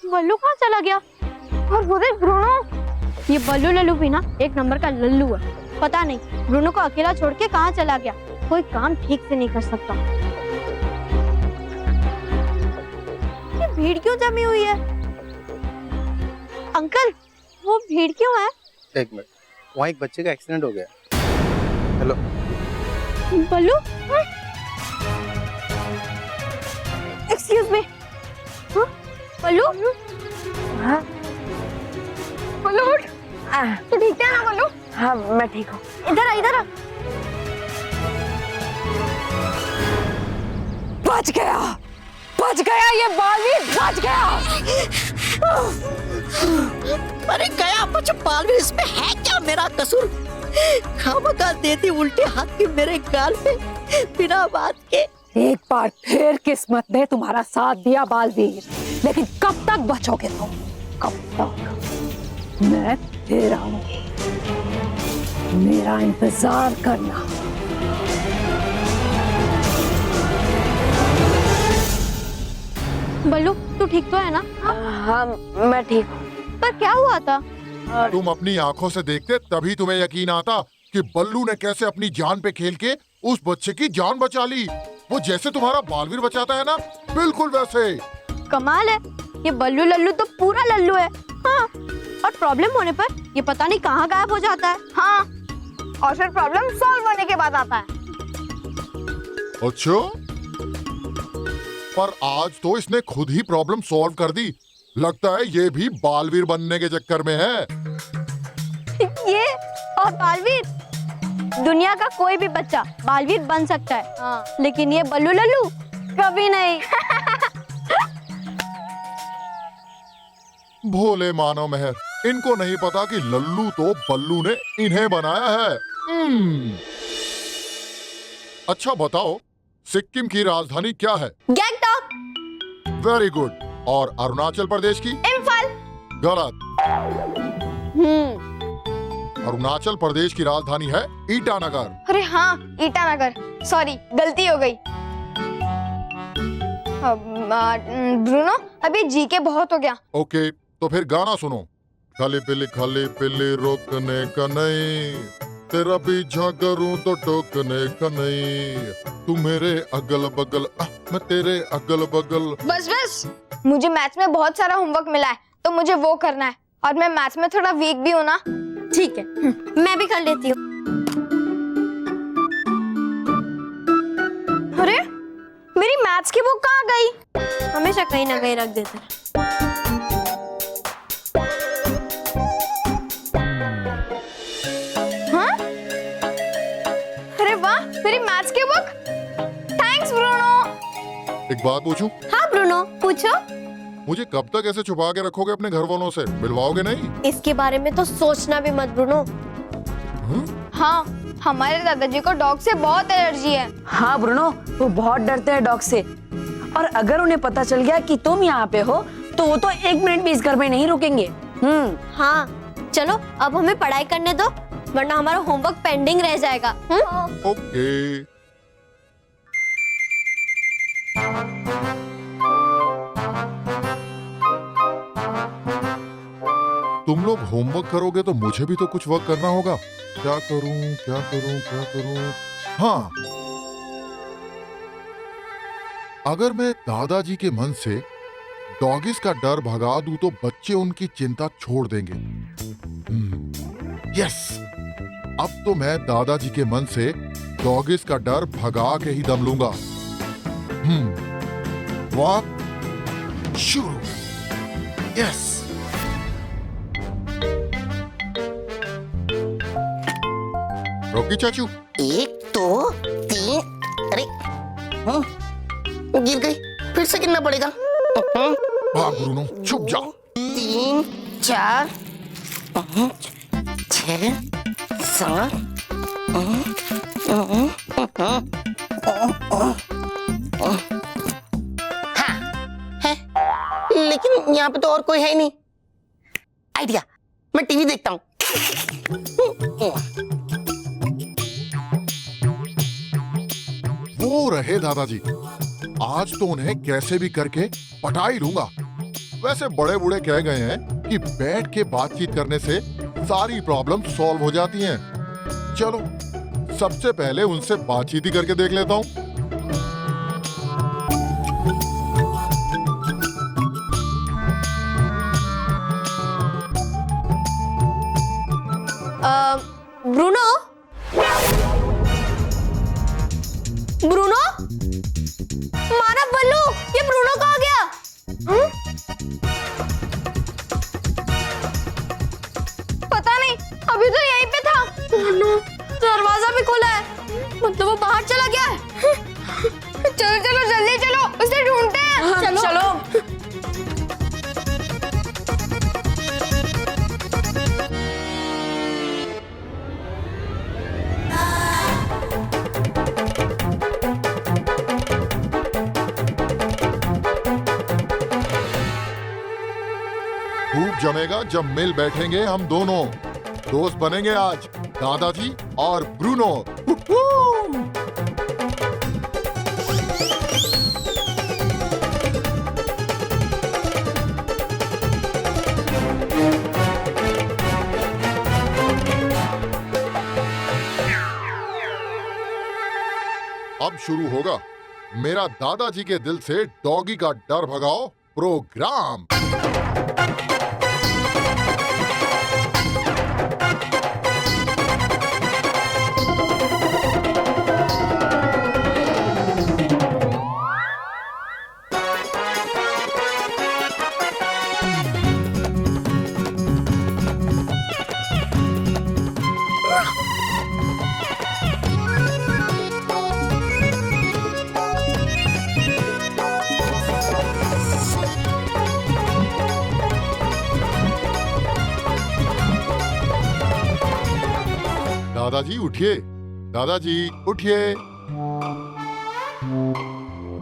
बल्लू कहाँ चला गया? और वो देख ब्रूनो, ये बल्लू लल्लू भी ना एक नंबर का लल्लू है। पता नहीं ब्रूनो को अकेला छोड़ के कहाँ चला गया। कोई काम ठीक से नहीं कर सकता। ये भीड़ क्यों जमी हुई है? अंकल, वो भीड़ क्यों है? एक मिनट, वहाँ एक बच्चे का एक्सीडेंट हो गया। हेलो बल्लू, एक्सक्यूज मी, बल्लू, बल्लू उठ, तू ठीक है ना बल्लू? हाँ मैं ठीक हूँ। इधर आ, इधर आ। बच गया, बच गया, ये बालवीर बच गया। अरे गया बच बालवीर, इसमें है क्या मेरा कसूर? खामखा देती उल्टे हाथ के मेरे गाल पे बिना बात के। एक बार फिर किस्मत ने तुम्हारा साथ दिया बालवीर, लेकिन कब तक बचोगे तुम? कब तक? मैं फिर आऊंगी, मेरा इंतजार करना। बल्लू, तू ठीक तो है ना? हाँ मैं ठीक हूँ। पर क्या हुआ था? तुम अपनी आंखों से देखते तभी तुम्हें यकीन आता कि बल्लू ने कैसे अपनी जान पे खेल के उस बच्चे की जान बचा ली। वो जैसे तुम्हारा बालवीर बचाता है ना, बिल्कुल वैसे। कमाल है, ये बल्लू लल्लू तो पूरा लल्लू है। हाँ, और प्रॉब्लम होने पर ये पता नहीं कहाँ गायब हो जाता है। हाँ, और फिर प्रॉब्लम सॉल्व होने के बाद आता है। अच्छा, पर आज तो इसने खुद ही प्रॉब्लम सॉल्व कर दी। लगता है ये भी बालवीर बनने के चक्कर में है। ये और बालवीर, दुनिया का कोई भी बच्चा बालवीर बन सकता है। हाँ। लेकिन ये बल्लू लल्लू कभी नहीं। भोले मानो मेहर, इनको नहीं पता कि लल्लू तो बल्लू ने इन्हें बनाया है। अच्छा बताओ, सिक्किम की राजधानी क्या है? गैंगटॉक। Very good. और अरुणाचल प्रदेश की? इम्फाल। गलत। अरुणाचल प्रदेश की राजधानी है ईटानगर। अरे हाँ, ईटानगर। सॉरी, गलती हो गई। ब्रूनो, अभी जीके बहुत हो गया। ओके, तो फिर गाना सुनो। खाली पिली रोकने का नहीं, तेरा पीछा करूं तो टोकने का नहीं। तू मेरे अगल बगल, मैं तेरे अगल बगल। बस बस, मुझे मैथ्स में बहुत सारा होमवर्क मिला है, तो मुझे वो करना है। और मैं मैथ्स में थोड़ा वीक भी हूँ ना। ठीक है, मैं भी कर लेती हूँ। अरे, मेरी मैथ्स की बुक कहाँ गई? हमेशा कहीं ना कहीं रख देते हैं। हाँ? अरे वाह, मेरी मैथ्स की बुक। Thanks Bruno. एक बात पूछूं? हाँ ब्रूनो, पूछो। मुझे कब तक ऐसे छुपा के रखोगे अपने घर वालों से? मिलवाओगे नहीं? इसके बारे में तो सोचना भी मत ब्रूनो। हाँ, हमारे दादाजी को डॉग से बहुत एलर्जी है। हाँ ब्रूनो, वो बहुत डरते हैं डॉग से। और अगर उन्हें पता चल गया कि तुम यहाँ पे हो, तो वो तो 1 मिनट भी इस घर में नहीं रुकेंगे। हाँ, चलो अब हमें पढ़ाई करने दो, वरना हमारा होमवर्क पेंडिंग रह जाएगा। ओके। तुम लोग होमवर्क करोगे तो मुझे भी तो कुछ वर्क करना होगा। क्या करूं, क्या करूं, क्या करूं? हाँ, अगर मैं दादाजी के मन से डॉगिस का डर भगा दूं तो बच्चे उनकी चिंता छोड़ देंगे। यस, अब तो मैं दादाजी के मन से डॉगिस का डर भगा के ही दम लूंगा। वॉक शुरू। यस। रोकी चाचू। 1 2 3। अरे गिर गई, फिर से गिरना पड़ेगा। भाग ब्रूनो, छुप जा। 3 4 5 6 7। हाँ है, लेकिन यहाँ पे तो और कोई है ही नहीं। आइडिया, मैं टीवी देखता हूँ। वो रहे दादाजी, आज तो उन्हें कैसे भी करके पटा ही लूंगा। वैसे बड़े बूढ़े कह गए हैं कि बैठ के बातचीत करने से सारी प्रॉब्लम सॉल्व हो जाती हैं। चलो सबसे पहले उनसे बातचीत ही करके देख लेता हूँ। ब्रूनो, ब्रूनो, मानव बल्लू, ये ब्रूनो कहाँ गया? पता नहीं, अभी तो यहीं पे था। दरवाजा भी खुला है, मतलब वो बाहर चला गया है। चलो चलो जल्दी चलो, उसे ढूंढते हैं। चलो चलो। खूब जमेगा जब मिल बैठेंगे हम दोनों। दोस्त बनेंगे आज दादाजी और ब्रूनो। अब शुरू होगा मेरा दादाजी के दिल से डॉगी का डर भगाओ प्रोग्राम। दादाजी उठिए, दादाजी उठिए।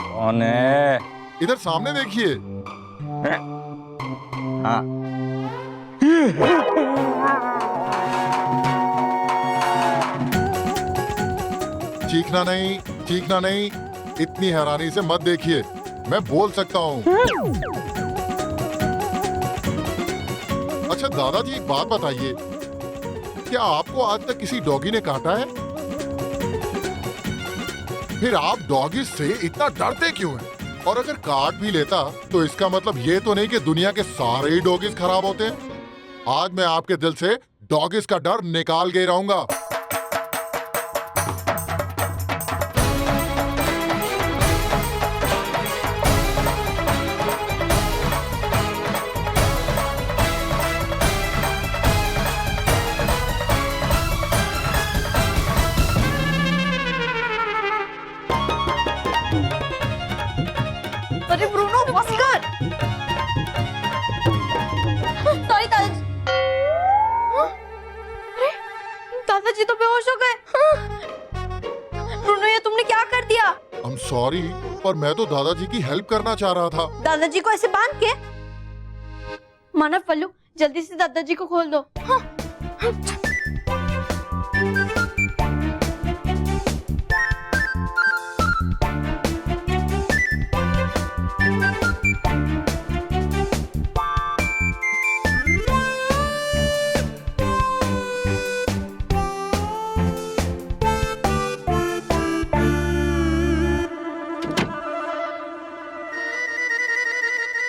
कौन है? इधर सामने देखिए। हाँ। चीखना नहीं, चीखना नहीं, इतनी हैरानी से मत देखिए, मैं बोल सकता हूँ। अच्छा दादाजी एक बात बताइए, क्या आपको आज तक किसी डॉगी ने काटा है? फिर आप डॉगी से इतना डरते क्यों हैं? और अगर काट भी लेता तो इसका मतलब ये तो नहीं कि दुनिया के सारे ही डॉगीज खराब होते हैं। आज मैं आपके दिल से डॉगीज का डर निकाल के रहूंगा। अरे ब्रूनो बस कर। सॉरी दादाजी। अरे दादाजी तो बेहोश हो गए। ब्रूनो ये तुमने क्या कर दिया? I'm sorry, पर मैं तो दादाजी की हेल्प करना चाह रहा था। दादाजी को ऐसे बांध के? मानव पल्लू जल्दी से दादाजी को खोल दो। हाँ।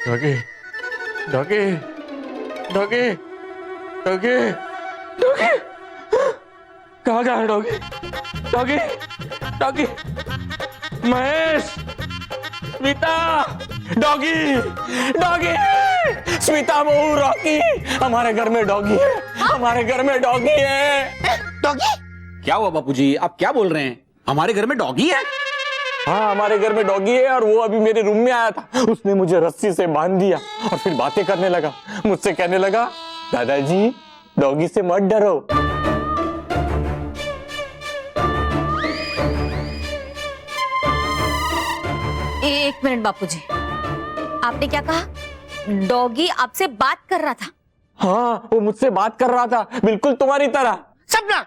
Doggy, doggy, doggy, doggy, doggy, कहाँ गया है doggy? Doggy, doggy, Mahesh, Smita, doggy doggy, Smita बहू रॉकी, हमारे घर में डॉगी है, हमारे घर में डॉगी है। डॉगी? क्या हुआ बापूजी, आप क्या बोल रहे हैं? हमारे घर में डॉगी है? हाँ, हमारे घर में डॉगी है और वो अभी मेरे रूम में आया था। उसने मुझे रस्सी से बांध दिया और फिर बातें करने लगा। मुझसे कहने लगा, दादाजी डॉगी से मत डरो। एक मिनट बापूजी, आपने क्या कहा? डॉगी आपसे बात कर रहा था? हाँ, वो मुझसे बात कर रहा था, बिल्कुल तुम्हारी तरह। सपना?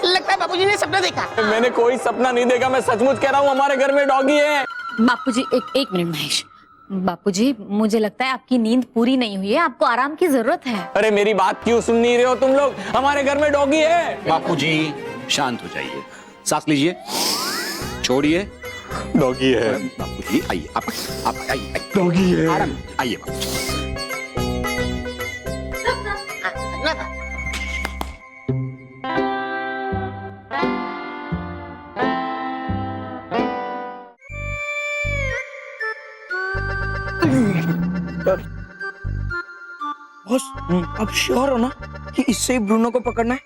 लगता है बाबूजी ने सपना देखा। मैंने कोई सपना नहीं देखा, मैं सचमुच कह रहा हूँ, हमारे घर में डॉगी है। बापूजी एक मिनट महेश, बापूजी मुझे लगता है आपकी नींद पूरी नहीं हुई है, आपको आराम की जरूरत है। अरे मेरी बात क्यों सुन नहीं रहे हो तुम लोग? हमारे घर में डॉगी है। बापूजी शांत हो जाइए, सांस लीजिए, छोड़िए। डॉगी है, बापूजी आइए, आप आइए, डॉगी है। आराम आइए बापूजी। बॉस, आप श्योर हो ना कि इससे ही ब्रूनो को पकड़ना है?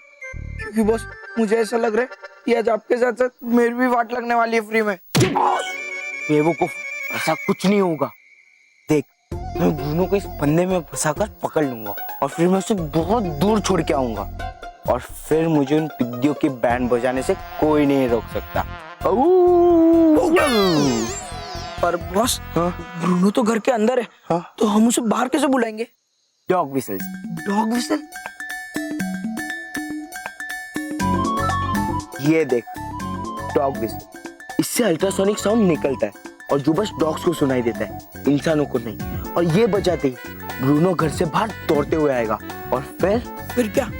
क्योंकि बॉस मुझे ऐसा लग रहा है कि आज आपके साथ साथ मेरी भी वाट लगने वाली है फ्री में। बेवकूफ, ऐसा कुछ नहीं होगा। देख, मैं ब्रूनो को इस फंदे में फंसाकर पकड़ लूंगा और फिर मैं उसे बहुत दूर छोड़ के आऊंगा और फिर मुझे उन पिग्गियों की बैंड बजाने से कोई नहीं रोक सकता। पर बॉस, ब्रूनो तो घर के अंदर है, तो हम उसे बाहर कैसे बुलाएंगे? Dog whistles. Dog whistle? ये देख, डॉग विसल, इससे अल्ट्रासोनिक साउंड निकलता है और जो बस डॉग्स को सुनाई देता है, इंसानों को नहीं। और ये बजाते ही ब्रूनो घर से बाहर दौड़ते हुए आएगा और फिर क्या?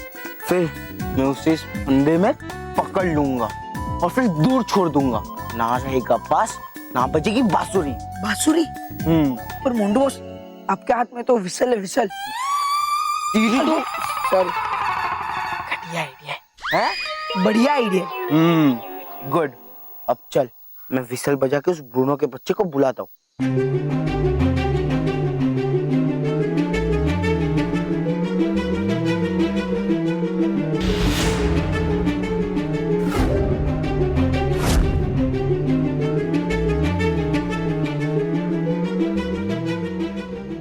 फिर मैं उसे इस फंदे में पकड़ लूंगा और फिर दूर छोड़ दूंगा। ना रहेगा पास, ना बजेगी बांसुरी। बांसुरी? पर मोंडू बॉस, आपके हाथ में तो विसल है, विसल। सॉरी, घटिया आइडिया है। बढ़िया आइडिया। गुड। अब चल, मैं विसल बजा के उस ब्रूनो के बच्चे को बुलाता हूँ।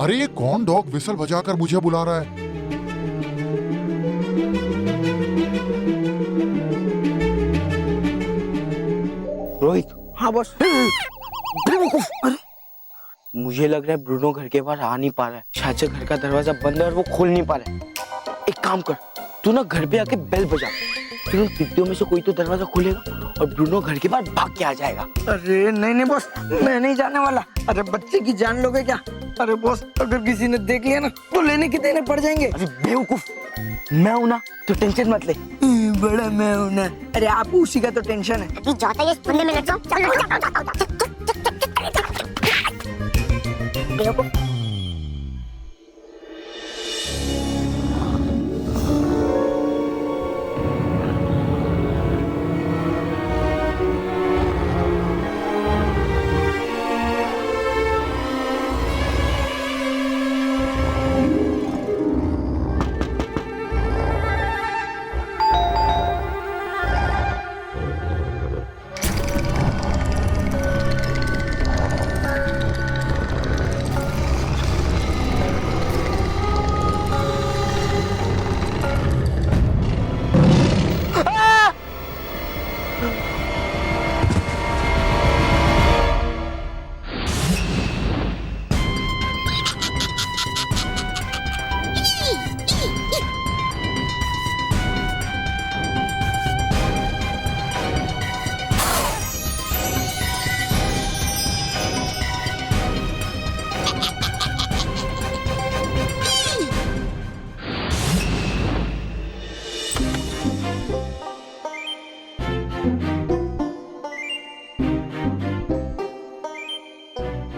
अरे ये कौन डॉग विसल बजाकर मुझे बुला रहा है? रोहित। हाँ बॉस। अरे मुझे लग रहा है ब्रूनो घर के बाहर आ नहीं पा रहा है। शायद से घर का दरवाजा बंद है और वो खोल नहीं पा रहा है। एक काम कर, तू ना घर पे आके बेल बजा, फिर उन पिग्गियों में से कोई तो दरवाजा खोलेगा और ब्रूनो घर के बाहर भाग के आ जाएगा। अरे नहीं नहीं बॉस, मैं नहीं जाने वाला। अरे बच्चे की जान लोगे क्या? अरे बॉस, अगर किसी ने देख लिया ना तो लेने के देने पड़ जाएंगे। अरे बेवकूफ, मैं हूं ना, तो टेंशन मत ले। बड़ा मैं हूं ना। अरे आप उसी का तो टेंशन है। अभी जाता है इस फंदे में लग जाओ। बेवकूफ।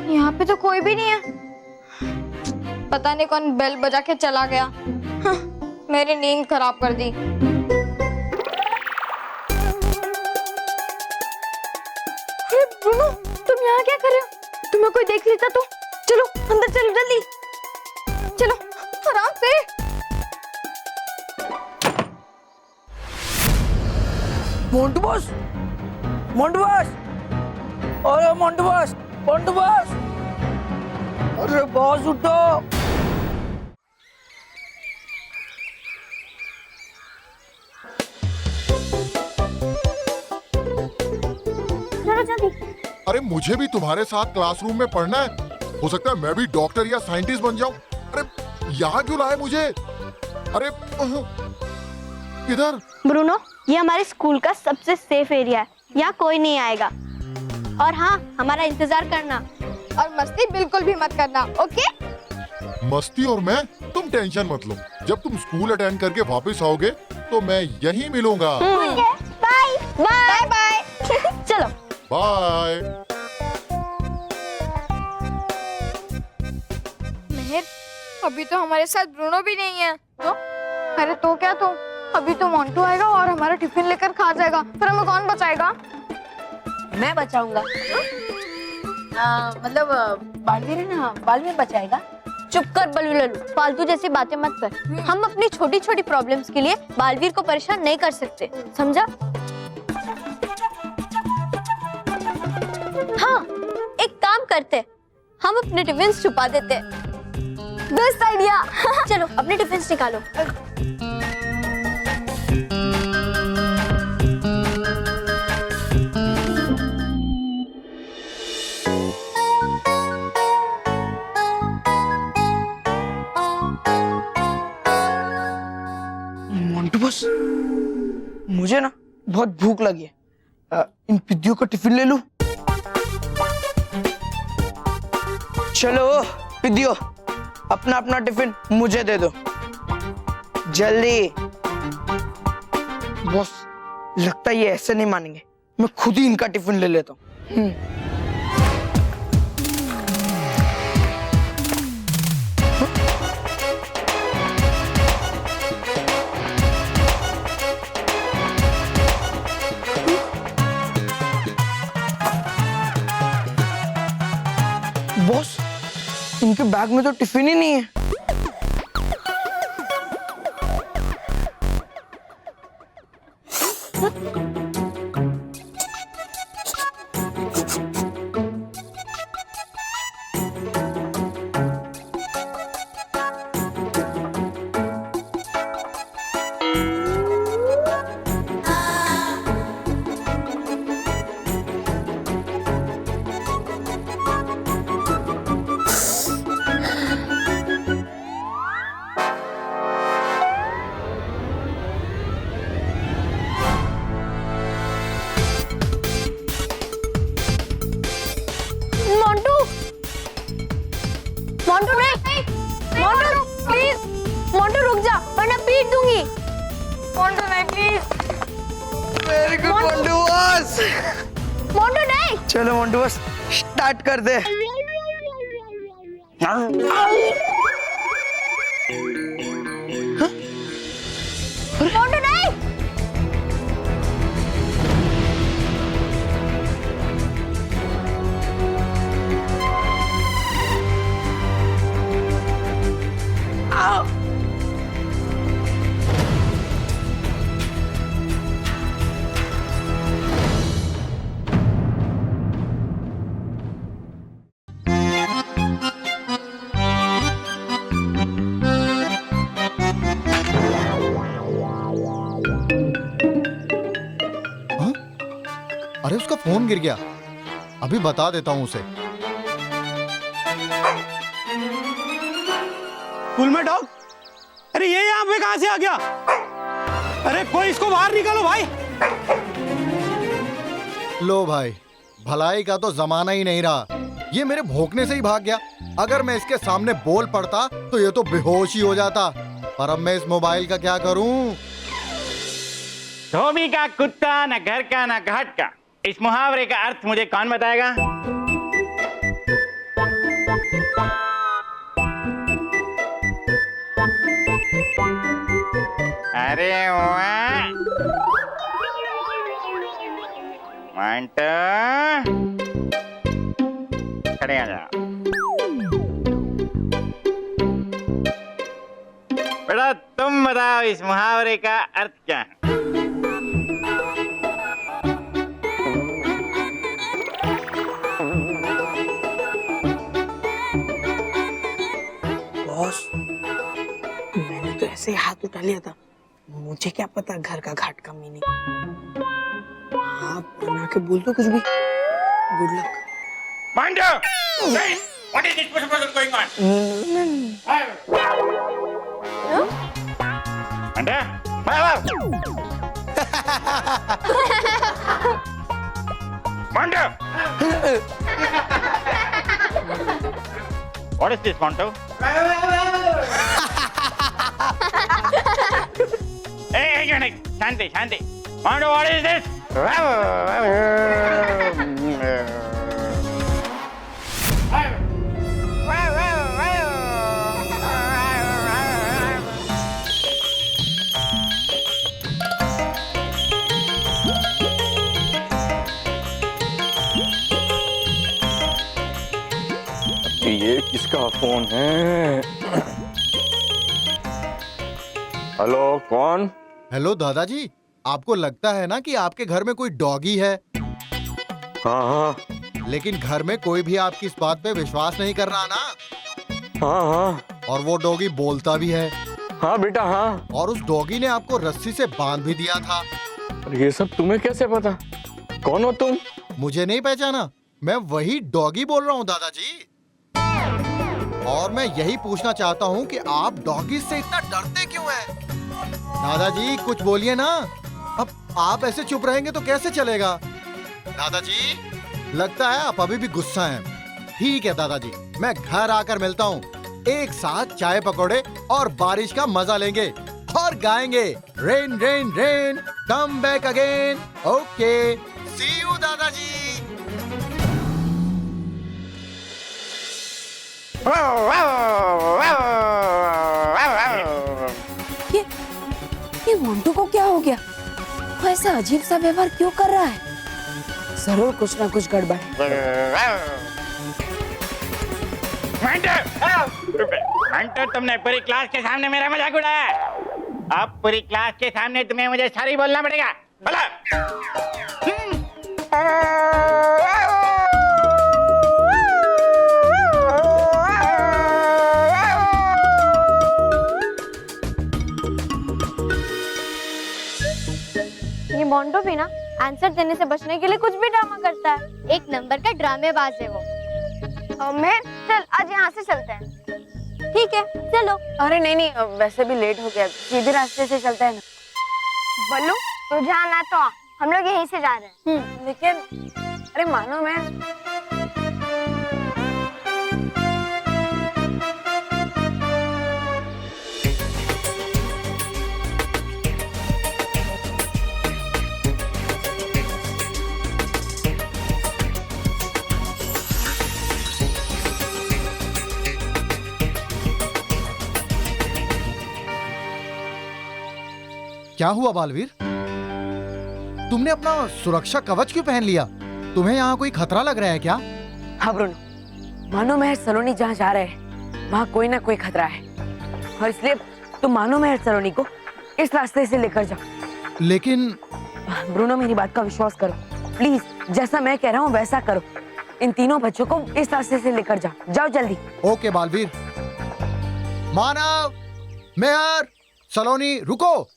यहाँ पे तो कोई भी नहीं है। पता नहीं कौन बेल बजा के चला गया। हाँ, मेरी नींद खराब कर दी। ब्रूनो, तुम यहाँ क्या कर रहे हो? तुम हमें कोई देख लेता तो। चलो अंदर चलो जल्दी, चलो आराम से। मोंटू बॉस, मोंटू बॉस, अरे मोंटू बॉस, मोंटू बॉस, अरे बॉस उठो। चलो जल्दी। अरे मुझे भी तुम्हारे साथ क्लासरूम में पढ़ना है। हो सकता है मैं भी डॉक्टर या साइंटिस्ट बन जाऊं। अरे यहाँ क्यों लाए मुझे? अरे किधर? ब्रूनो, ये हमारे स्कूल का सबसे सेफ एरिया है, यहाँ कोई नहीं आएगा। और हाँ, हमारा इंतजार करना और मस्ती बिल्कुल भी मत करना, ओके? मस्ती और मैं? तुम टेंशन मत लो, जब तुम स्कूल अटेंड करके वापस आओगे तो मैं यहीं मिलूंगा। Bye bye bye. चलो बाय। मेहर, अभी तो हमारे साथ ब्रूनो भी नहीं है। तो अरे तो क्या, तो अभी तो मोंटू आएगा और हमारा टिफिन लेकर खा जाएगा, फिर हमें कौन बचाएगा? मैं बचाऊंगा। मतलब बालवीर है ना, बालवीर बचाएगा। चुप कर बल्लू लल्लू, फालतू जैसी बातें मत कर। हम अपनी छोटी छोटी प्रॉब्लम्स के लिए बालवीर को परेशान नहीं कर सकते, समझा? हाँ, एक काम करते, हम अपने टिफिन छुपा देते। Best idea. चलो अपने टिफिन निकालो। मोंटू बॉस, मुझे ना बहुत भूख लगी है। इन पिद्दियों का टिफिन ले लूं? चलो पिद्दियों, अपना अपना टिफिन मुझे दे दो जल्दी। बॉस, लगता है ये ऐसे नहीं मानेंगे, मैं खुद ही इनका टिफिन ले लेता हूँ। बॉस, इनके बैग में तो टिफिन ही नहीं है। मोंटू नहीं, मोंटू प्लीज, मोंटू रुक जा वरना पीट दूंगी। मोंटू नहीं please. Very good Montu boss. Montu नहीं। चलो मोंटू बॉस, स्टार्ट कर दे। मोंटू नहीं। अरे उसका फोन गिर गया, अभी बता देता हूँ उसे। स्कूल में डॉग? अरे ये यहाँ पे कहाँ से आ गया? अरे कोई इसको बाहर निकालो भाई। लो भाई, भलाई का तो जमाना ही नहीं रहा, ये मेरे भौंकने से ही भाग गया। अगर मैं इसके सामने बोल पड़ता तो ये तो बेहोश ही हो जाता। पर अब मैं इस मोबाइल का क्या करूं? धोबी का कुत्ता न घर का न घाट का, इस मुहावरे का अर्थ मुझे कौन बताएगा? अरे वाह, मंटू खड़े बेटा तुम बताओ इस मुहावरे का अर्थ क्या है? बॉस, मैंने तो ऐसे ही हाथ उठा लिया था, मुझे क्या पता घर का घाट का मीनिंग। आप बना के बोल दो कुछ भी। Good luck. Mando! Hey! What is this puzzle going on? Mando! Mando! What is this, Mando? Hey, Shanti, Shanti. Mando, what is this? ये किसका फोन है? हेलो, कौन? हेलो दादाजी, आपको लगता है ना कि आपके घर में कोई डॉगी है, हाँ हाँ लेकिन घर में कोई भी आपकी इस बात पे विश्वास नहीं कर रहा ना। हाँ हाँ और वो डॉगी बोलता भी है। हाँ बेटा हाँ। और उस डॉगी ने आपको रस्सी से बांध भी दिया था। ये सब तुम्हें कैसे पता? कौन हो तुम? मुझे नहीं पहचाना? मैं वही डॉगी बोल रहा हूँ दादाजी। और मैं यही पूछना चाहता हूँ कि आप डॉगी से इतना डरते क्यों हैं? दादाजी कुछ बोलिए ना। अब आप ऐसे चुप रहेंगे तो कैसे चलेगा? दादाजी लगता है आप अभी भी गुस्सा हैं। ठीक है दादाजी, मैं घर आकर मिलता हूँ। एक साथ चाय पकौड़े और बारिश का मजा लेंगे और गाएंगे rain rain rain come back again. Okay, see you दादाजी। ये मोंटू को क्या हो गया? वो ऐसा अजीब सा व्यवहार क्यों कर रहा है? जरूर कुछ ना कुछ गड़बड़ है। मंटो, तुमने पूरी क्लास के सामने मेरा मजाक उड़ाया। अब पूरी क्लास के सामने तुम्हें मुझे सॉरी बोलना पड़ेगा। बोला। ये मोंटो भी ना आंसर देने से बचने के लिए कुछ भी ड्रामा करता है। एक नंबर का ड्रामेबाज है वो। मैं चल आज यहाँ से चलते हैं। ठीक है चलो। अरे नहीं नहीं, वैसे भी लेट हो गया, सीधे रास्ते से चलते हैं ना। बल्लू तू जाना तो आ, हम लोग यहीं से जा रहे हैं। लेकिन अरे मानो मैं क्या हुआ बालवीर? तुमने अपना सुरक्षा कवच क्यों पहन लिया? तुम्हें यहाँ कोई खतरा लग रहा है क्या? हाँ ब्रूनो, मानो महर सलोनी जहाँ जा रहे हैं वहाँ कोई ना कोई खतरा है, और इसलिए तुम मानो महर सलोनी को इस रास्ते से लेकर जाओ। लेकिन ब्रूनो मेरी बात का विश्वास करो प्लीज, जैसा मैं कह रहा हूँ वैसा करो। इन तीनों बच्चों को इस रास्ते से लेकर जाओ, जाओ जल्दी। ओके बालवीर। मानव, मेहर, सलोनी रुको,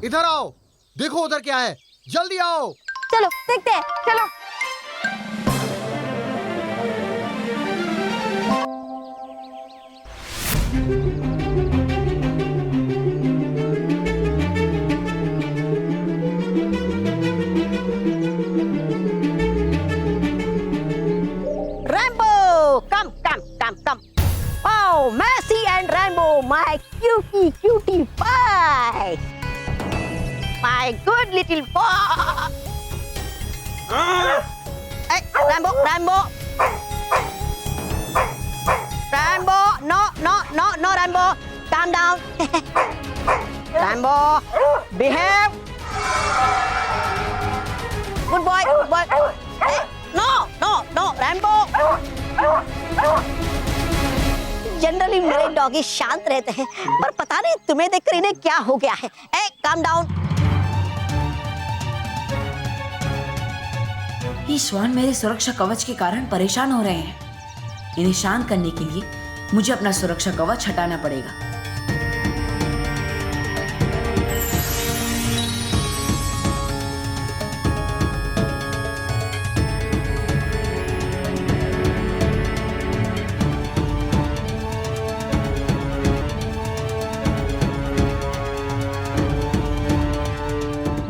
इधर आओ, देखो उधर क्या है, जल्दी आओ। चलो देखते हैं, चलो। Rambo, come. Oh, Messi and Rambo, my cutie pie. My good little boy. Hey, Rambo. No, Rambo. Calm down. Rambo, behave. Good boy. Hey, generally मेरे डॉगी शांत रहते हैं, पर पता नहीं तुम्हें देखकर इन्हें क्या हो गया है। ए, काम डाउन। ये श्वान मेरे सुरक्षा कवच के कारण परेशान हो रहे हैं। इन्हें शांत करने के लिए मुझे अपना सुरक्षा कवच हटाना पड़ेगा।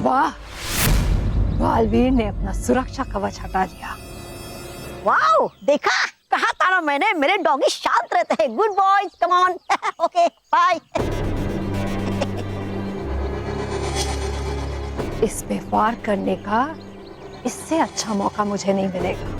वाह, बालवीर ने अपना सुरक्षा कवच हटा दिया। वाओ, देखा, कहा था ना मैंने, मेरे डॉगी शांत रहते हैं। Good boy, come on. Okay, bye. इस पे वार करने का इससे अच्छा मौका मुझे नहीं मिलेगा।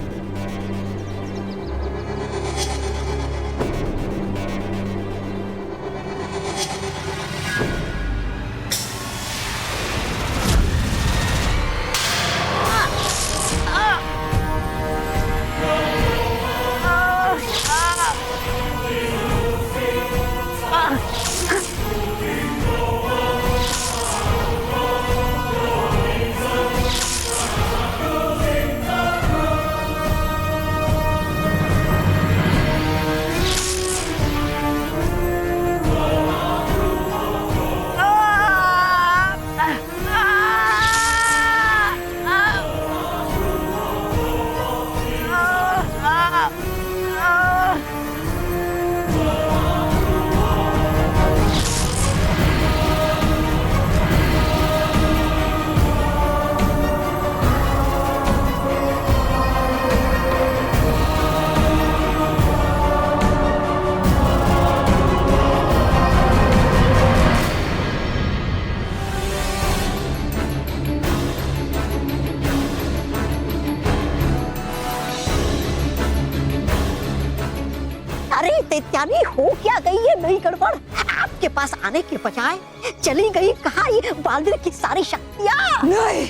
त्यानी हो क्या गई ये नई गड़बड़? आपके पास आने के बजाय चली गई कहाँ ये बालवीर की सारी शक्तियाँ? नहीं,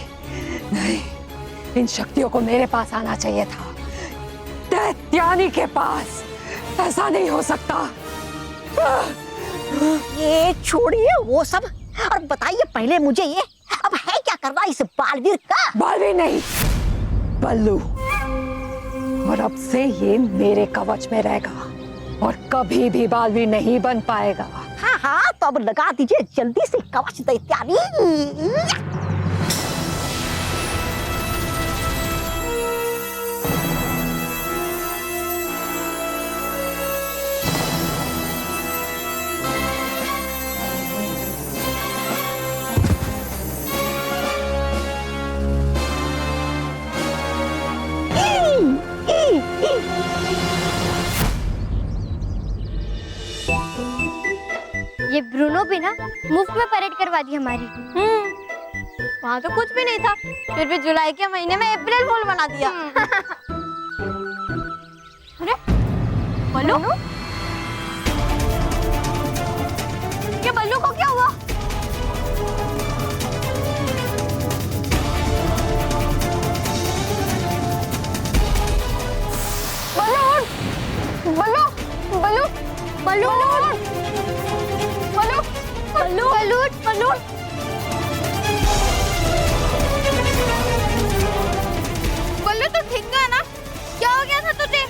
नहीं, इन शक्तियों को मेरे पास आना चाहिए था, दैत्यानी के पास। ऐसा नहीं हो सकता। ये छोड़िए वो सब और बताइए पहले मुझे ये अब है क्या करना इस बालवीर का? बालवीर नहीं, बल्लू। और अब से ये मेरे कवच में रहेगा और कभी भी बालवीर नहीं बन पाएगा। हाँ हाँ, तो अब लगा दीजिए जल्दी से कवच दैत्यानी। ये ब्रूनो भी ना मुफ्त में परेड करवा दी हमारी। वहाँ तो कुछ भी नहीं था, फिर भी जुलाई के महीने में अप्रैल फूल बना दिया। अरे बल्लू, ये बल्लू को क्या हुआ? बल्लू, बल्लू, बल्लू, बल्लू, बल्लू, बल्लू, बल्लू, बल्लू तो ठीक तो है ना? क्या हो गया था तुझे?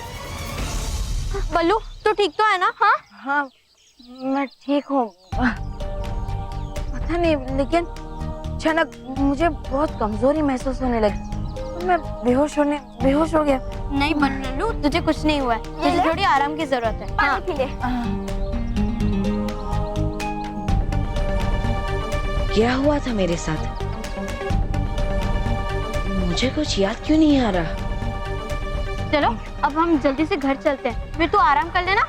बल्लू तो ठीक तो है ना? हाँ हाँ, मैं ठीक हूँ। पता नहीं, लेकिन अचानक मुझे बहुत कमजोरी महसूस होने लगी। मैं बेहोश हो गया। नहीं बल्लू, तुझे कुछ नहीं हुआ है, तुझे थोड़ी आराम की जरूरत है। पानी पी ले। क्या हुआ था मेरे साथ? मुझे कुछ याद क्यों नहीं आ रहा? चलो अब हम जल्दी से घर चलते हैं, फिर तू आराम कर लेना।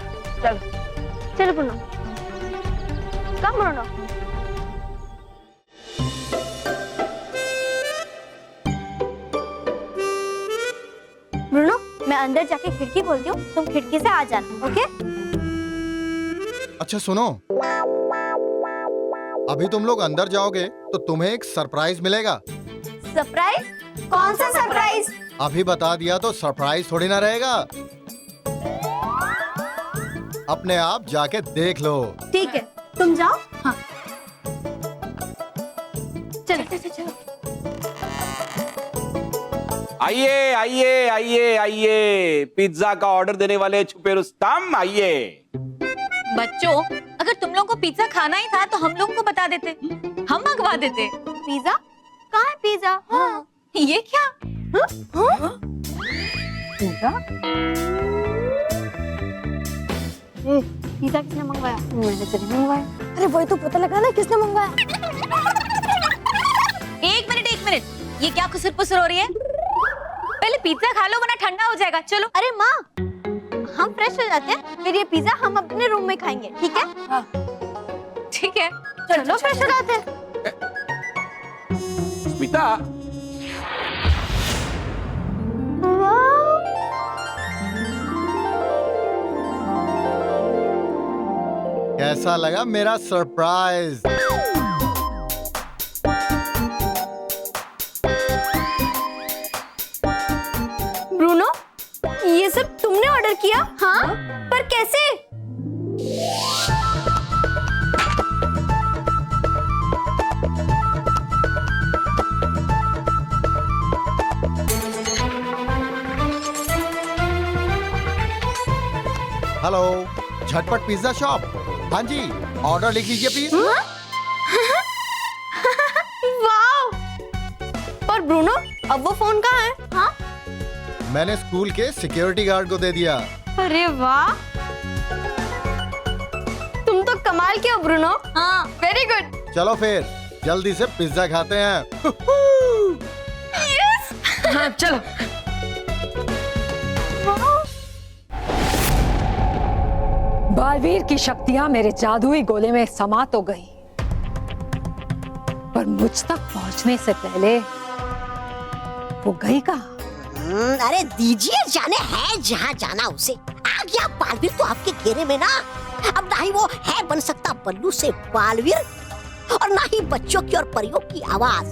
चल चलो ब्रूनो, कम ब्रूनो। ब्रूनो, मैं अंदर जाके खिड़की खोलती हूँ, तुम खिड़की से आ जाना, ओके? अच्छा सुनो, अभी तुम लोग अंदर जाओगे तो तुम्हें एक सरप्राइज मिलेगा। सरप्राइज? कौन सा सरप्राइज? अभी बता दिया तो सरप्राइज थोड़ी ना रहेगा। अपने आप जाके देख लो। ठीक है, तुम जाओ। हाँ चलो चलो। आइए आइए आइए आइए, पिज्जा का ऑर्डर देने वाले छुपे रुस्तम, आइए। बच्चों, अगर तुम लोगों को पिज्जा खाना ही था तो हम लोगों को बता देते, हम मंगवा देते। पिज्जा? कहाँ है पिज्जा? हाँ। ये क्या? पिज्जा? पिज्जा किसने मंगवाया? मैंने तो नहीं मंगवाया। अरे वही तो पता लगा ना किसने मंगवाया। एक मिनट, ये क्या खुसर पुसर हो रही है? पहले पिज्जा खा लो वरना ठंडा हो जाएगा। चलो। अरे माँ, हम फ्रेश हो जाते हैं, फिर ये पिज्जा हम अपने रूम में खाएंगे, ठीक है? हाँ। ठीक है, चलो फ्रेश हो जाते हैं। स्मिता, कैसा लगा मेरा सरप्राइज? ब्रूनो, ये सब तुमने ऑर्डर किया? हाँ, पर कैसे? हेलो, झटपट पिज्जा शॉप। हाँ जी, ऑर्डर लिख लीजिए प्लीज। वाव! पर ब्रूनो, अब वो फोन कहाँ है? हाँ? मैंने स्कूल के सिक्योरिटी गार्ड को दे दिया। अरे वाह, तुम तो कमाल के हो ब्रूनो। हाँ, वेरी गुड। चलो फिर जल्दी से पिज्जा खाते हैं। यस! हाँ चलो। बालवीर की शक्तियां मेरे जादुई गोले में समा तो गई, पर मुझ तक पहुंचने से पहले वो गई कहाँ? अरे दीजिए जाने, है जहाँ जाना उसे। आ गया बालवीर तो आपके घेरे में ना। अब ना ही वो है बन सकता बल्लू से बालवीर, और ना ही बच्चों की और परियों की आवाज।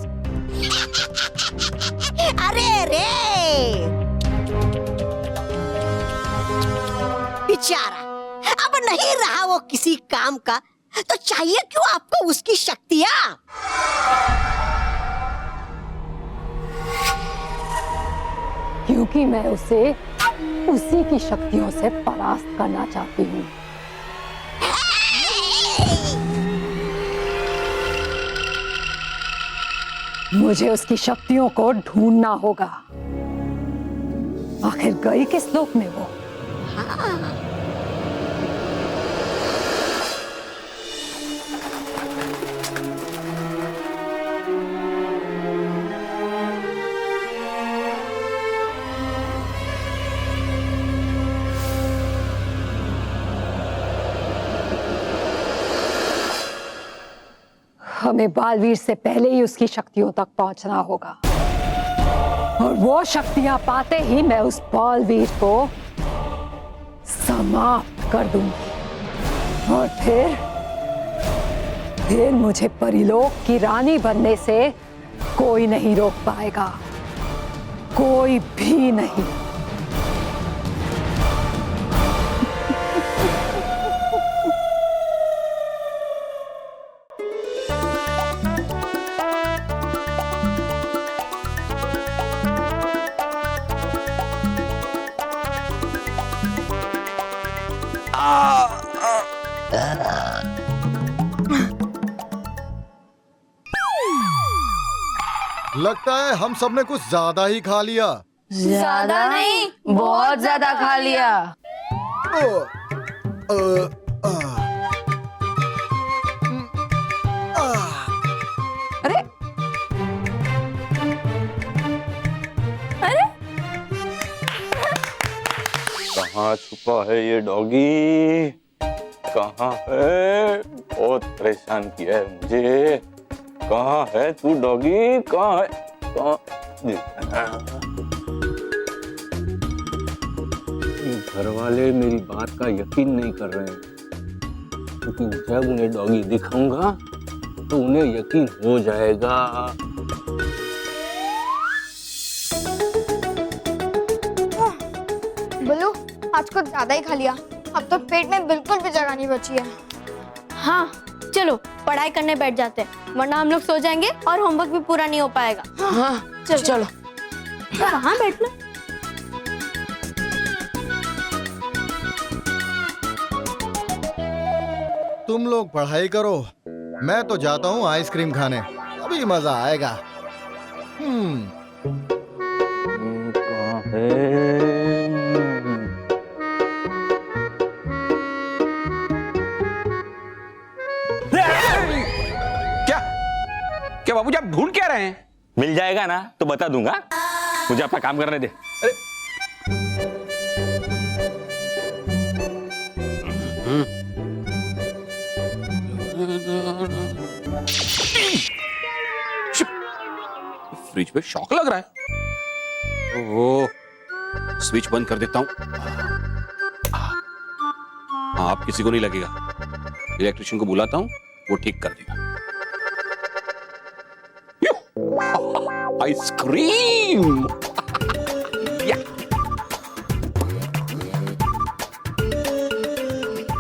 अरे रे बेचारा, अब नहीं रहा वो किसी काम का, तो चाहिए क्यों आपको उसकी शक्तियाँ? क्योंकि मैं उसे उसी की शक्तियों से परास्त करना चाहती हूँ। मुझे उसकी शक्तियों को ढूंढना होगा। आखिर गई किस लोक में वो? हमें बालवीर से पहले ही उसकी शक्तियों तक पहुंचना होगा, और वो शक्तियां पाते ही मैं उस बालवीर को समाप्त कर दूंगी, और फिर मुझे परिलोक की रानी बनने से कोई नहीं रोक पाएगा, कोई भी नहीं। लगता है हम सबने कुछ ज्यादा ही खा लिया। ज्यादा नहीं, बहुत ज्यादा खा लिया। अरे कहाँ छुपा है ये डॉगी? कहाँ है? बहुत परेशान किया है मुझे। कहाँ है तू डॉगी? कहाँ है? कहाँ? घर वाले मेरी बात का यकीन नहीं कर रहे हैं, क्योंकि जब उन्हें डॉगी दिखाऊंगा तो उन्हें यकीन हो जाएगा। बोलो, आज कुछ ज्यादा ही खा लिया। अब तो पेट में बिल्कुल भी जगह नहीं बची है। हाँ चलो पढ़ाई करने बैठ जाते हैं, वरना हम लोग सो जाएंगे और होमवर्क भी पूरा नहीं हो पाएगा। हाँ चलो। कहाँ बैठना? तुम लोग पढ़ाई करो, मैं तो जाता हूँ आइसक्रीम खाने, अभी मजा आएगा। कहाँ है? क्या क्या बाबूजी आप ढूंढ क्या रहे हैं? मिल जाएगा ना तो बता दूंगा, मुझे अपना काम करने दे। फ्रिज पे शॉक लग रहा है। ओह, स्विच बंद कर देता हूं। हाँ, आप किसी को नहीं लगेगा, इलेक्ट्रिशियन को बुलाता हूं, वो ठीक कर देगा। आइसक्रीम।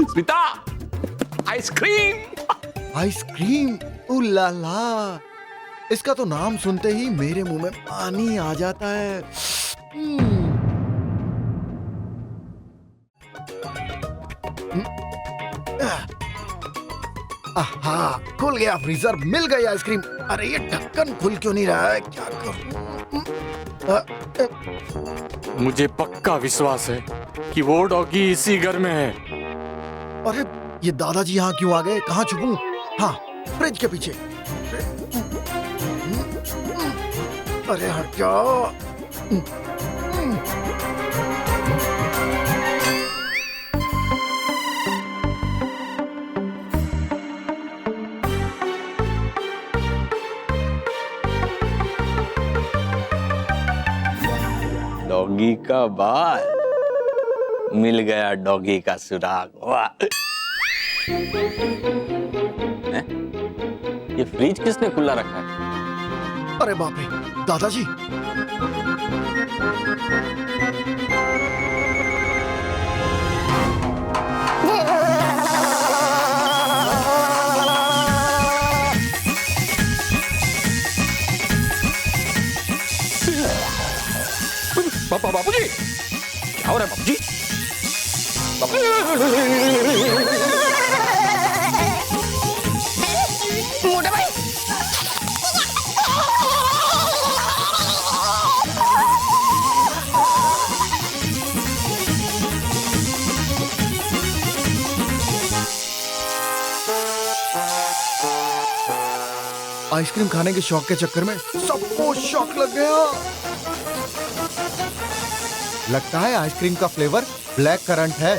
स्मिता, आइसक्रीम। आइसक्रीम, उलाला, इसका तो नाम सुनते ही मेरे मुंह में पानी आ जाता है। आहा, खुल गया फ्रीजर, मिल गई आइसक्रीम। अरे ये ढक्कन खुल क्यों नहीं रहा है, क्या करूं? मुझे पक्का विश्वास है कि वो डॉगी इसी घर में है। अरे ये दादाजी यहाँ क्यों आ गए, कहाँ छुपूं? हाँ, फ्रिज के पीछे। अरे हट जाओ। डॉगी का बाल, मिल गया डॉगी का सुराग। वाह! हैं? ये फ्रिज किसने खुला रखा है? अरे बाप रे, दादाजी। बापूजी, क्या हो रहा है बापूजी? मोटे भाई, आइसक्रीम खाने के शौक के चक्कर में सबको शौक लग गया। लगता है आइसक्रीम का फ्लेवर ब्लैक करंट है।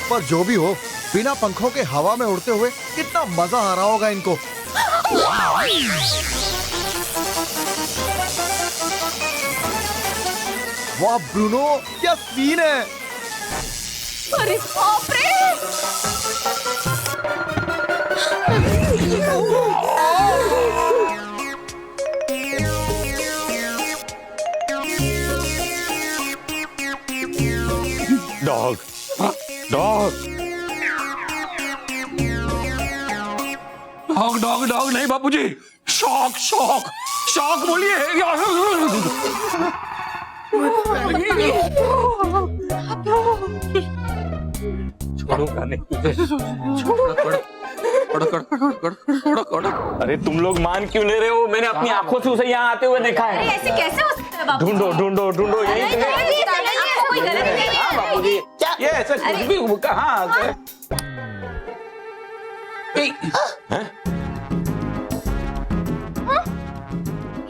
पर जो भी हो, बिना पंखों के हवा में उड़ते हुए कितना मजा आ रहा होगा इनको। वाह ब्रूनो, क्या सीन है। अरे बाप रे! Dog, dog, dog, dog, dog नहीं बापूजी, शॉक, शॉक, शॉक बोलिए। छोड़ूंगा नहीं तुझे। अरे तुम लोग मान क्यों ले रहे हो? मैंने अपनी आंखों से उसे यहाँ आते हुए देखा है। ऐसे कैसे हो सकता है बापू? ढूंढो ढूंढो ढूंढो, यही कोई गलत नहीं है। हाँ बापूजी, ये ऐसा कुछ भी कहाँ?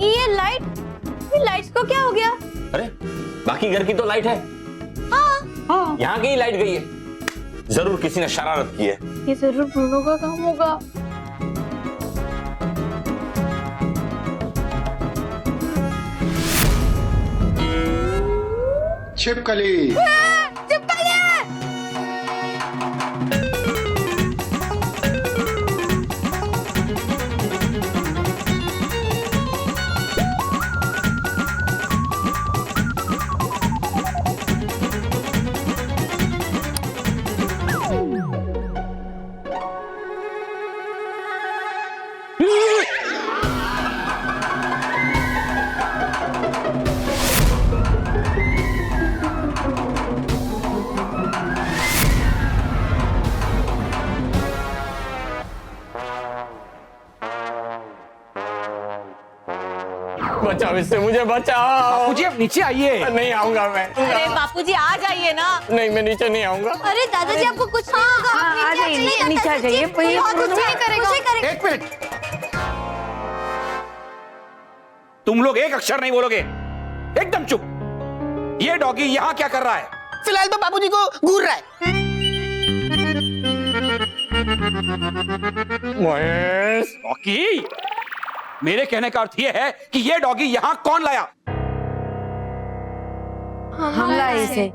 ये लाइट्स को क्या हो गया? अरे बाकी घर की तो लाइट है, हाँ। यहाँ की ही लाइट गई है। जरूर किसी ने शरारत की है। ये जरूर ब्रूनो का काम होगा। छिपकली। बचाओ इससे, मुझे बचाओ। बापूजी आप नीचे आइए। नहीं आऊंगा मैं। अरे बापूजी आ जाइए ना। नहीं, मैं नीचे नहीं आऊंगा। अरे दादाजी आपको कुछ नहीं होगा। आ जाइए, नीचे आ जाइए। बहुत कुछ नहीं करेगा। एक मिनट, तुम लोग एक अक्षर नहीं बोलोगे, एकदम चुप। ये डॉगी यहाँ क्या कर रहा है? फिलहाल तो बाबूजी को घूर रहा है। महेश, डॉगी, मेरे कहने का अर्थ यह है कि ये डॉगी यहाँ कौन लाया? हम लाए इसे।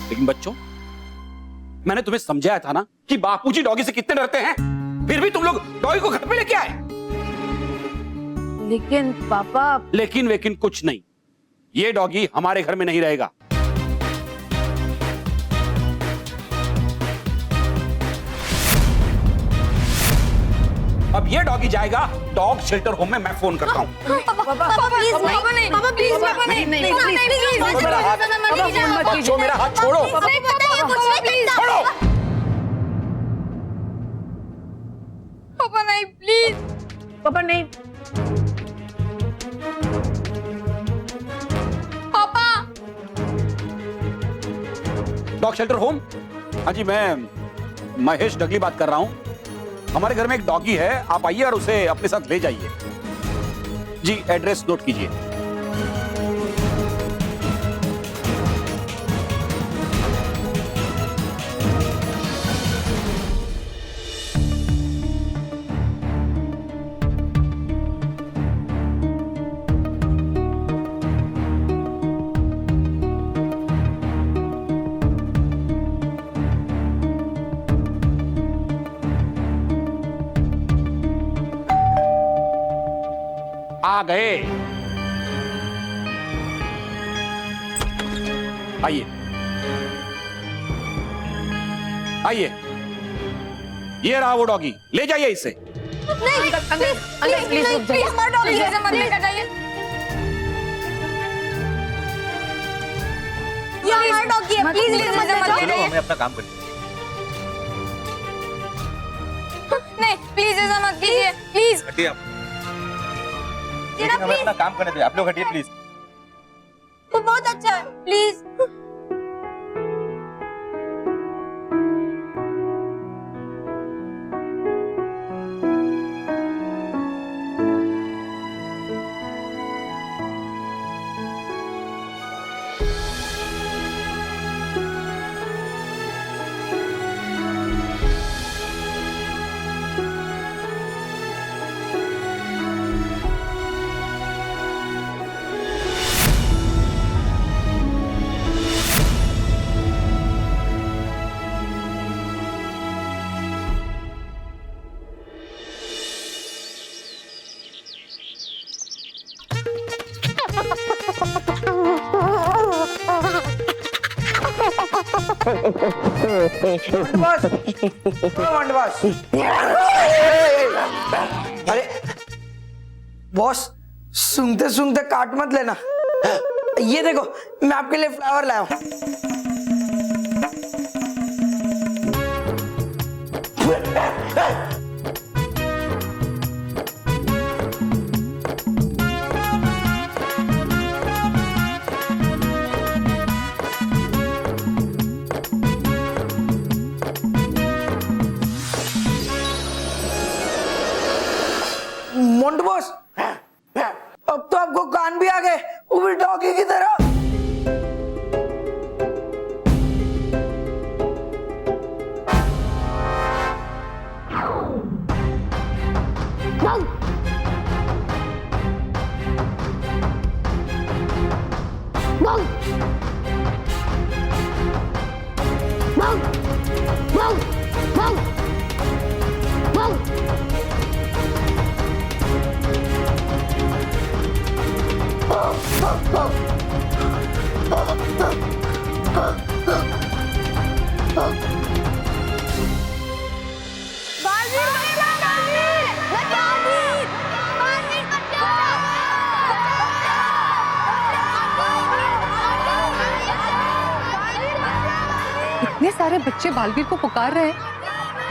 लेकिन बच्चों, मैंने तुम्हें समझाया था ना कि बापूजी डॉगी से कितने डरते हैं, फिर भी तुम लोग डॉगी को घर पे लेके आए। लेकिन पापा। लेकिन वेकिन कुछ नहीं, ये डॉगी हमारे घर में नहीं रहेगा। अब ये डॉगी जाएगा डॉग शेल्टर होम में। मैं फोन करता हूँ। पापा प्लीज नहीं, पापा प्लीज, पापा नहीं, नहीं, प्लीज, मेरा हाथ, बच्चों मेरा हाथ छोड़ो। नहीं पता, ये कुछ नहीं करता। छोड़ो। पापा नहीं, प्लीज। पापा नहीं। पापा। Dog shelter home? हाँ जी, मैं महेश डगली बात कर रहा हूँ। हमारे घर में एक डॉगी है, आप आइए और उसे अपने साथ ले जाइए। जी, एड्रेस नोट कीजिए। आ गए, आइए आइए। ये रहा वो डॉगी, ले जाइए इसे। नहीं, प्लीज हमारा डॉगी है, मत लेकर जाइए। ये हमारा डॉगी है, प्लीज लेकर मत जाइए। हमें अपना काम करते हैं। नहीं, प्लीज ऐसा मत कीजिए, प्लीज। हटिए आप। हमें अपना काम करने दे, आप लोग हटिए प्लीज। वो बहुत अच्छा है, प्लीज। बॉस। अरे बॉस, सूंघते सूंघते काट मत लेना। ये देखो, मैं आपके लिए फ्लावर लाया हूँ। मोंटू बॉस, अब तो आपको कान भी आ गए, वो भी डॉगी की तरह। सारे बच्चे बालवीर को पुकार रहे हैं,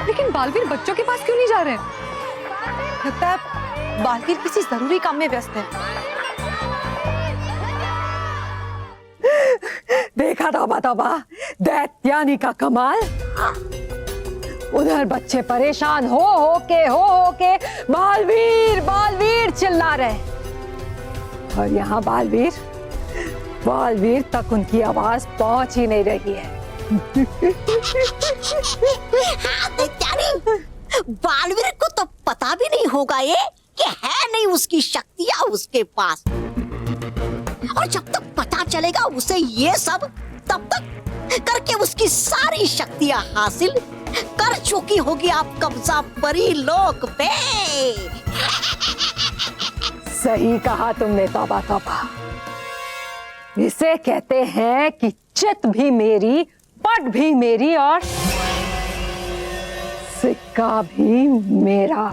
लेकिन बालवीर बच्चों के पास क्यों नहीं जा रहे? लगता है बालवीर किसी जरूरी काम में व्यस्त है। देखा तौबा तौबा, दैत्यानी का कमाल। उधर बच्चे परेशान हो के बालवीर बालवीर चिल्ला रहे, और यहाँ बालवीर तक उनकी आवाज पहुंच ही नहीं रही है। हाँ दैत्यानी, बालवीर को तो पता भी नहीं होगा ये कि है नहीं उसकी शक्तियां उसके पास, और जब तक पता चलेगा उसे ये सब, तब तक करके उसकी सारी शक्तियां हासिल कर चुकी होगी आप कब्जा परी लोक पे। सही कहा तुमने तौबा तौबा। इसे कहते हैं कि चित भी मेरी, पट भी मेरी, और सिक्का भी मेरा।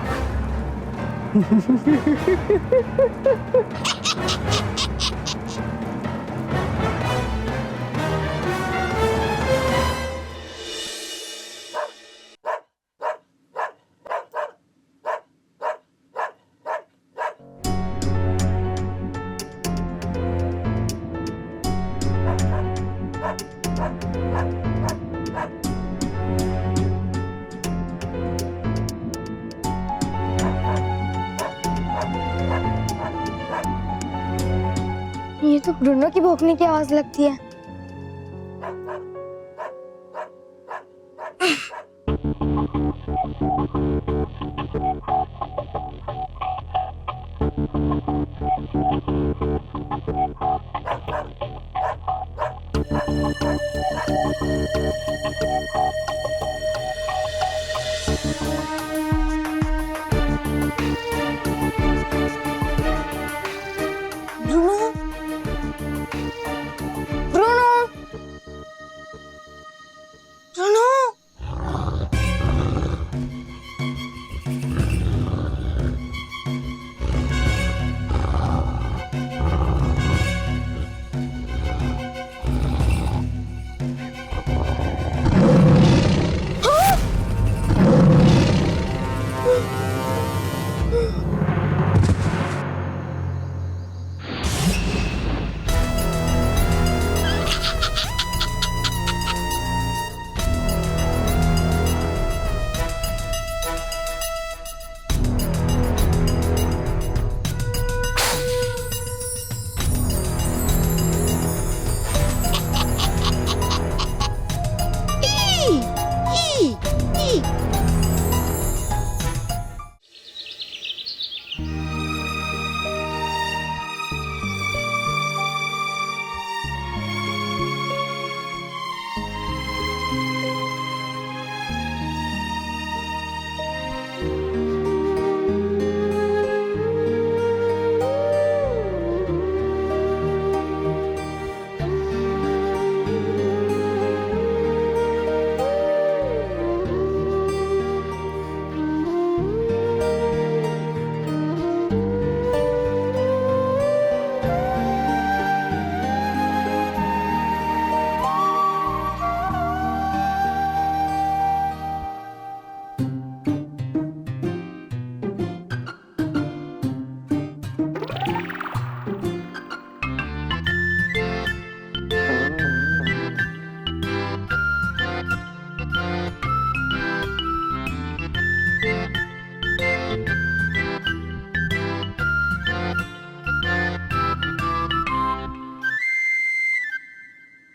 ये तो ब्रूनो की भौंकने की आवाज लगती है।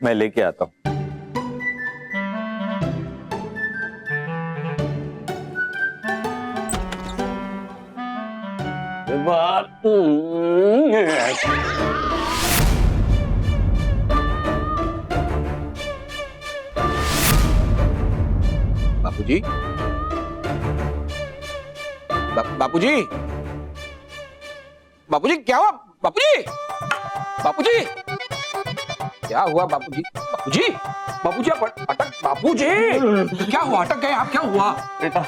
मैं लेके आता हूँ। बापूजी, बापूजी, बापूजी क्या हुआ? बापूजी, बापूजी क्या हुआ? बापूजी, बापूजी, बापूजी आप अटक, बापूजी क्या हुआ? अटक गए आप? क्या हुआ? बेटा,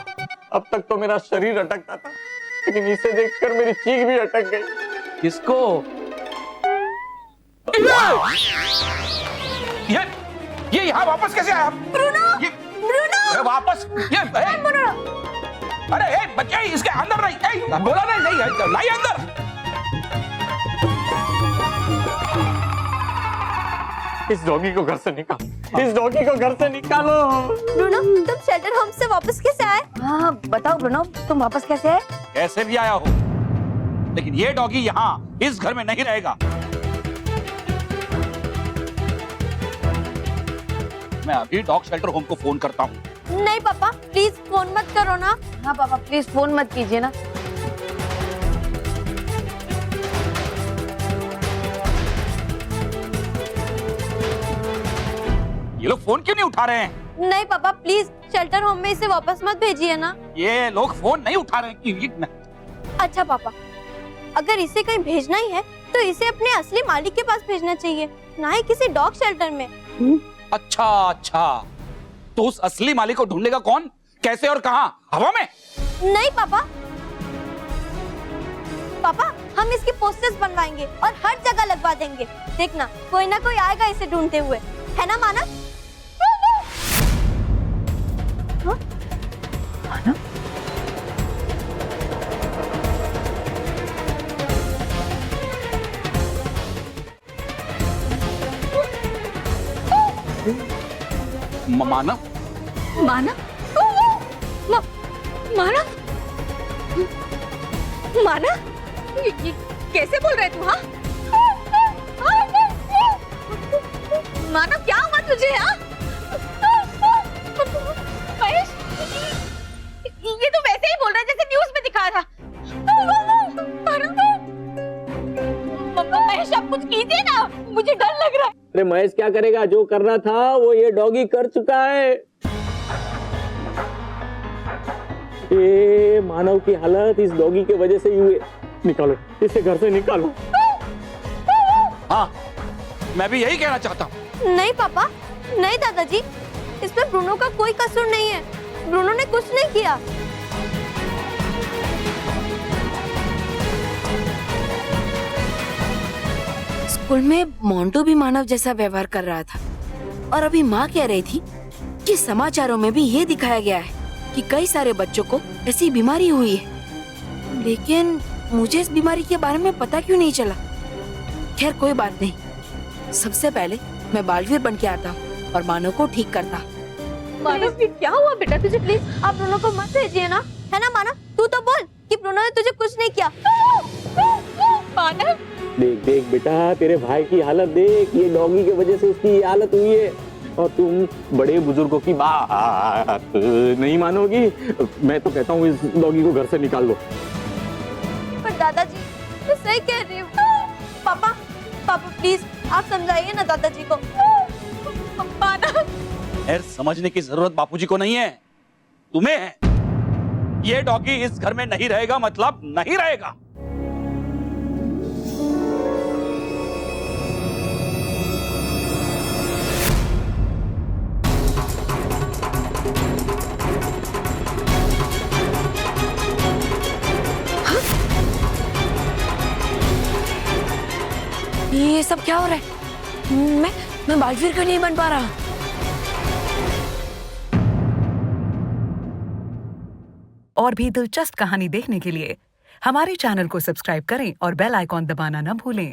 अब तक तो मेरा शरीर अटकता था, लेकिन इसे देखकर मेरी चीख भी अटक गई। किसको? ये यहाँ वापस कैसे आया? ब्रूनो! ये वापस ये अरे ए, बच्चे इसके अंदर नहीं, बोला नहीं लाई अंदर। इस डॉगी को घर से निकाल, इस डॉगी को घर से निकालो। ब्रूनो, तुम शेल्टर होम से वापस कैसे आए? हाँ बताओ ब्रूनो, तुम वापस कैसे आए? कैसे भी आया हो, लेकिन ये डॉगी यहाँ इस घर में नहीं रहेगा। मैं अभी डॉग शेल्टर होम को फोन करता हूँ। नहीं पापा, प्लीज फोन मत करो ना। हाँ पापा प्लीज फोन मत कीजिए ना। ये लोग फोन क्यों नहीं उठा रहे हैं? नहीं पापा, प्लीज शेल्टर होम में इसे वापस मत भेजिए ना। ये लोग फोन नहीं उठा रहे हैं। अच्छा पापा, अगर इसे कहीं भेजना ही है तो इसे अपने असली मालिक के पास भेजना चाहिए, ना ही किसी डॉग शेल्टर में। अच्छा, तो उस असली मालिक को ढूंढेगा कौन, कैसे और कहां? हवा में? नहीं पापा, हम इसके पोस्टर्स बनवाएंगे और हर जगह लगवा देंगे। देखना, कोई ना कोई आएगा इसे ढूंढते हुए, है ना माना? माना? माना? माना? माना? माना? ये कैसे बोल रहे तू? हाँ, माना क्या हुआ तुझे? हाँ, महेश, ये तो वैसे ही बोल रहा है जैसे न्यूज़ में दिखा था। महेश, आप कुछ कीजिए ना, मुझे डर लग रहा है। अरे महेश क्या करेगा, जो करना था वो ये डॉगी कर चुका है। ये मानव की हालत इस डॉगी के वजह से ही हुई। निकालो इसे घर से, निकालो। हाँ, मैं भी यही कहना चाहता हूँ। नहीं पापा, नहीं दादाजी, इसमें ब्रूनो का कोई कसूर नहीं है। ब्रूनो ने कुछ नहीं किया। स्कूल में मोंटो भी मानव जैसा व्यवहार कर रहा था, और अभी माँ कह रही थी कि समाचारों में भी ये दिखाया गया है कि कई सारे बच्चों को ऐसी बीमारी हुई है, लेकिन मुझे इस बीमारी के बारे में पता क्यों नहीं चला। खैर कोई बात नहीं, सबसे पहले मैं बालवीर बन के आता और मानव को ठीक करता। मानव, क्या हुआ बेटा तुझे? प्लीज आप ब्रूनो को मत भेजिए ना, है ना मानव? तू तो बोल कि ब्रूनो ने तुझे कुछ नहीं किया। मानव, देख देख बेटा, तेरे भाई की हालत देख, ये डॉगी की वजह से उसकी हालत हुई है, और तुम बड़े बुजुर्गों की बात नहीं मानोगी। मैं तो कहता हूँ इस डॉगी को घर से निकाल लो। पर दादाजी, मैं सही कह रही हूँ। पापा प्लीज आप समझाइए ना दादाजी को। मानव, खैर समझने की जरूरत बापूजी को नहीं है, तुम्हें है। ये डॉगी इस घर में नहीं रहेगा, मतलब नहीं रहेगा। ये सब क्या हो रहा है? मैं बालवीर क्यों नहीं बन पा रहा? और भी दिलचस्प कहानी देखने के लिए हमारे चैनल को सब्सक्राइब करें और बेल आइकॉन दबाना न भूलें।